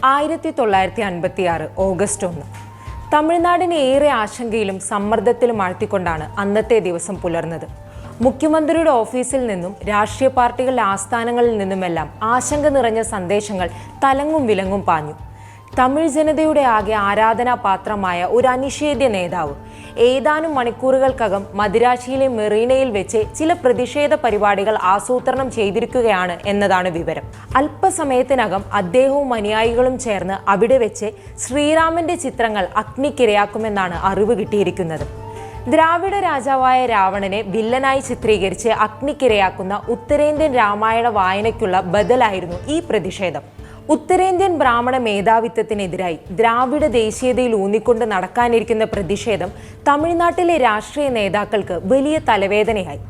1956 August 1. തമിഴ്നാടിനെ ഏറെ ആശങ്കയിലും സമ്മർദ്ദത്തിലും ആഴ്ത്തിക്കൊണ്ടാണ് അന്നത്തെ ദിവസം പുലർന്നത്. മുഖ്യമന്ത്രിയുടെ ഓഫീസിൽ നിന്നും രാഷ്ട്രീയ പാർട്ടികളുടെ ആസ്ഥാനങ്ങളിൽ നിന്നുമെല്ലാം ആശങ്ക നിറഞ്ഞ സന്ദേശങ്ങൾ തലങ്ങും വിലങ്ങും പാഞ്ഞു. തമിഴ് ജനതയുടെ ആകെ ആരാധനാപാത്രമായ ഒരു അനിഷേധ്യ നേതാവ് ഏതാനും മണിക്കൂറുകൾക്കകം മദിരാശിയിലെ മെറീനയിൽ വെച്ച് ചില പ്രതിഷേധ പരിപാടികൾ ആസൂത്രണം ചെയ്തിരിക്കുകയാണ് എന്നതാണ് വിവരം. അല്പസമയത്തിനകം അദ്ദേഹവും അനുയായികളും ചേർന്ന് അവിടെ വെച്ച് ശ്രീരാമന്റെ ചിത്രങ്ങൾ അഗ്നിക്കിരയാക്കുമെന്നാണ് അറിവ് കിട്ടിയിരിക്കുന്നത്. ദ്രാവിഡ രാജാവായ രാവണനെ വില്ലനായി ചിത്രീകരിച്ച് അഗ്നിക്കിരയാക്കുന്ന ഉത്തരേന്ത്യൻ രാമായണ വായനയ്ക്കുള്ള ബദലായിരുന്നു ഈ പ്രതിഷേധം. ഉത്തരേന്ത്യൻ ബ്രാഹ്മണ മേധാവിത്വത്തിനെതിരായി ദ്രാവിഡ ദേശീയതയിൽ ഊന്നിക്കൊണ്ട് നടക്കാനിരിക്കുന്ന പ്രതിഷേധം തമിഴ്നാട്ടിലെ രാഷ്ട്രീയ നേതാക്കൾക്ക് വലിയ തലവേദനയായി.